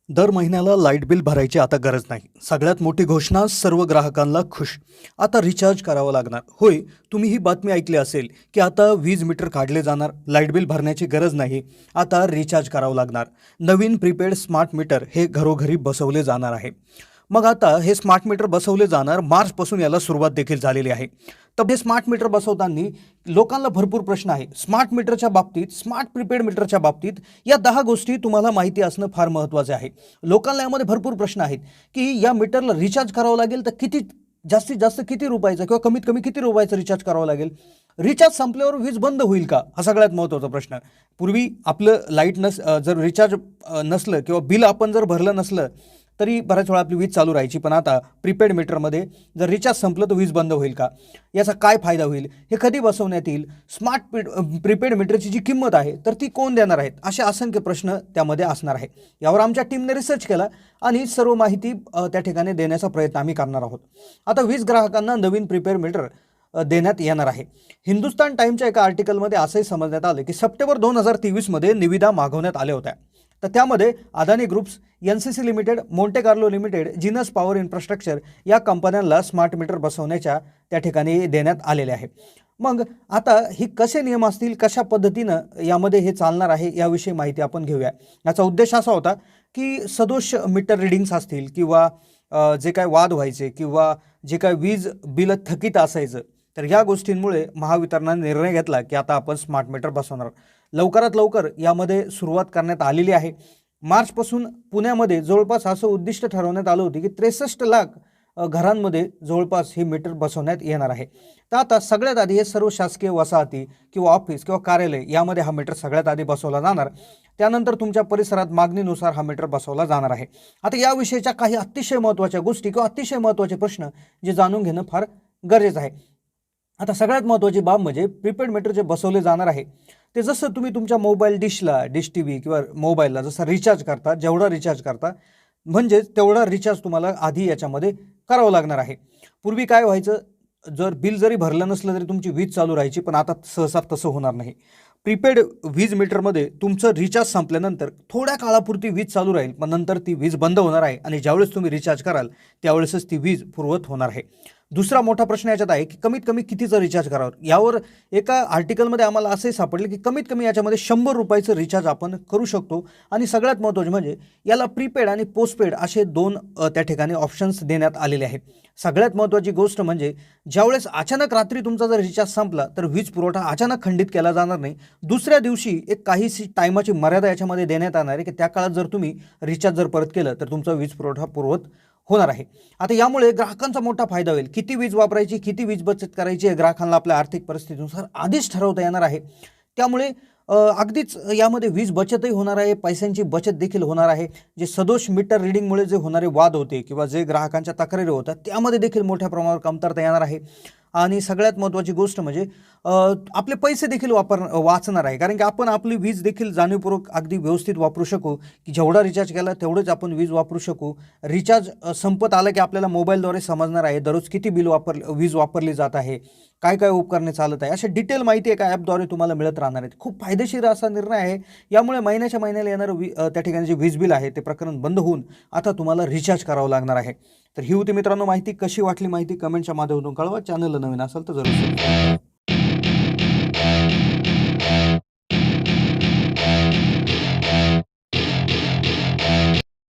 दर महिन्याला light bill भरायची आता गरज नाही. सगळ्यात मोठी घोषणा सर्व ग्राहकांना खुश. आता रिचार्ज करावं लागणार. होय, तुम्ही ही बातमी ऐकली असेल की आता वीज मीटर काढले जाणार, लाईट बिल भरण्याची गरज नाही, आता रिचार्ज करावं लागणार. नवीन प्रीपेड स्मार्ट मीटर हे घरोघरी बसवले जाणार आहे. मग आता हे स्मार्ट मीटर बसवले जाणार. मार्चपासून याला सुरुवात देखील झालेली आहे. तर हे स्मार्ट मीटर बसवताना लोकांना भरपूर प्रश्न आहे. स्मार्ट मीटरच्या बाबतीत, स्मार्ट प्रीपेड मीटरच्या बाबतीत या 10 गोष्टी तुम्हाला माहिती असणं फार महत्त्वाचे आहे. लोकांना यामध्ये भरपूर प्रश्न आहेत की या मीटरला रिचार्ज करावं लागेल तर किती, जास्तीत जास्त किती रुपयाचं किंवा कमीत कमी किती रुपयाचं रिचार्ज करावं लागेल. रिचार्ज संपल्यावर वीज बंद होईल का, हा सगळ्यात महत्त्वाचा प्रश्न. पूर्वी आपलं लाईट जर रिचार्ज नसलं किंवा बिल आपण जर भरलं नसलं तरी बऱ्याच वेळा आपली वीज चालू राहायची. पण आता प्रीपेड मीटरमध्ये जर रिचार्ज संपलं तर वीज बंद होईल का, याचा काय फायदा होईल, हे कधी बसवण्यात येईल, स्मार्ट प्रीपेड मीटरची जी किंमत आहे तर ती कोण देणार आहेत, असे असंख्य प्रश्न त्यामध्ये असणार आहे. यावर आमच्या टीमने रिसर्च केला आणि सर्व माहिती त्या ठिकाणी देण्याचा प्रयत्न आम्ही करणार आहोत. आता वीज ग्राहकांना नवीन प्रीपेड मीटर देण्यात येणार आहे. हिंदुस्तान टाइमच्या एका आर्टिकलमध्ये असंही समजण्यात आलं की सप्टेंबर 2023मध्ये निविदा मागवण्यात आल्या होत्या. तर त्यामध्ये Adani groups, NCC limited, Monte Carlo limited, Genus power infrastructure या कंपन्यांना स्मार्ट मीटर बसवण्याच्या त्या ठिकाणी देण्यात आलेले आहे. मग आता ही कसे नियम असतील, कशा पद्धतीनं यामध्ये हे चालणार आहे, याविषयी माहिती आपण घेऊया. याचा उद्देश असा होता की सदोष मीटर रिडिंग्स असतील किंवा जे काय वाद व्हायचे किंवा जे काय वीज बिल थकीत असायचं, तर या गोष्टींमुळे महावितरणाने निर्णय घेतला की आता आपण स्मार्ट मीटर बसवणार. लवकरात लवकर यामध्ये सुरुवात करण्यात आलेली आहे. मार्चपासून पुण्यामध्ये जवळपास असं उद्दिष्ट ठरवण्यात आलं होतं की 63 लाख घरांमध्ये जवळपास हे मीटर बसवण्यात येणार आहे. तर आता सगळ्यात आधी हे सर्व शासकीय वसाहती किंवा ऑफिस किंवा कार्यालय यामध्ये हा मीटर सगळ्यात आधी बसवला जाणार. त्यानंतर तुमच्या परिसरात मागणीनुसार हा मीटर बसवला जाणार आहे. आता याविषयीच्या काही अतिशय महत्त्वाच्या गोष्टी किंवा अतिशय महत्त्वाचे प्रश्न जे जाणून घेणं फार गरजेचं आहे. आता सगळ्यात महत्त्वाची बाब म्हणजे प्रीपेड मीटर जे बसवले जाणार आहे ते जसं तुम्ही तुमच्या मोबाईल डिशला, डिश TV किंवा मोबाईलला जसं रिचार्ज करता, जेवढा रिचार्ज करता म्हणजेच तेवढा रिचार्ज तुम्हाला आधी याच्यामध्ये करावं लागणार आहे. पूर्वी काय व्हायचं, जर बिल जरी भरलं नसलं तरी तुमची वीज चालू राहायची, पण आता सहसा तसं होणार नाही. प्रीपेड वीज मीटरमध्ये तुमचं रिचार्ज संपल्यानंतर थोड्या काळापुरती वीज चालू राहील, पण नंतर ती वीज बंद होणार आहे आणि ज्यावेळेस तुम्ही रिचार्ज कराल त्यावेळेसच ती वीज पुरवत होणार आहे. दुसरा मोठा प्रश्न याच्यात आहे की कमीत कमी कितीचं रिचार्ज करावं. यावर एका आर्टिकलमध्ये आम्हाला असे सापडले की कमीत कमी याच्यामध्ये 100 रुपयाचं रिचार्ज आपण करू शकतो. आणि सगळ्यात महत्त्वाचे म्हणजे याला प्रीपेड आणि पोस्टपेड असे दोन त्या ठिकाणी ऑप्शन्स देण्यात आलेले आहेत. सगळ्यात महत्त्वाची गोष्ट म्हणजे ज्यावेळेस अचानक रात्री तुमचा जर रिचार्ज संपला तर वीज पुरवठा अचानक खंडित केला जाणार नाही. दुसऱ्या दिवशी एक काहीशी टायमाची मर्यादा याच्यामध्ये देण्यात येणार आहे की त्या काळात जर तुम्ही रिचार्ज जर परत केलं तर तुमचा वीज पुरवठा पूर्वत होणार आहे. आता यामुळे ग्राहकांचा मोठा फायदा होईल. किती वीज वापरायची, किती वीज बचत करायची हे ग्राहकांना आपल्या आर्थिक परिस्थितीनुसार आधीच ठरवता येणार आहे. त्यामुळे अगदीच यामध्ये वीज बचतही होणार आहे, पैशांची बचत देखील होणार आहे. जे सदोष मीटर रिडिंगमुळे जे होणारे वाद होते किंवा जे ग्राहकांच्या तक्रारी होतात त्यामध्ये देखील मोठ्या प्रमाणावर कमतरता येणार आहे. आणि सगळ्यात महत्त्वाची गोष्ट म्हणजे आपले पैसे देखील वाचणार आहे, कारण की आपण आपली वीज देखील जाणीवपूर्वक अगदी व्यवस्थित वापरू शकू, की जेवढा रिचार्ज केला तेवढंच आपण वीज वापरू शकू. रिचार्ज संपत आलं की आपल्याला मोबाईलद्वारे समजणार आहे दररोज किती वीज वापरली जात आहे, काय काय उपकरणे चालत आहे, अशा डिटेल माहिती एका ॲपद्वारे तुम्हाला मिळत राहणार आहे. खूप फायदेशीर असा निर्णय आहे. यामुळे महिन्याच्या महिन्याला येणारं त्या ठिकाणी जे वीज बिल आहे ते प्रकरण बंद होऊन आता तुम्हाला रिचार्ज करावं लागणार आहे. तर ही होती मित्रांनो माहिती. कशी वाटली माहिती कमेंटच्या माध्यमातून कळवा. चॅनलला नवीन असेल तर जरूर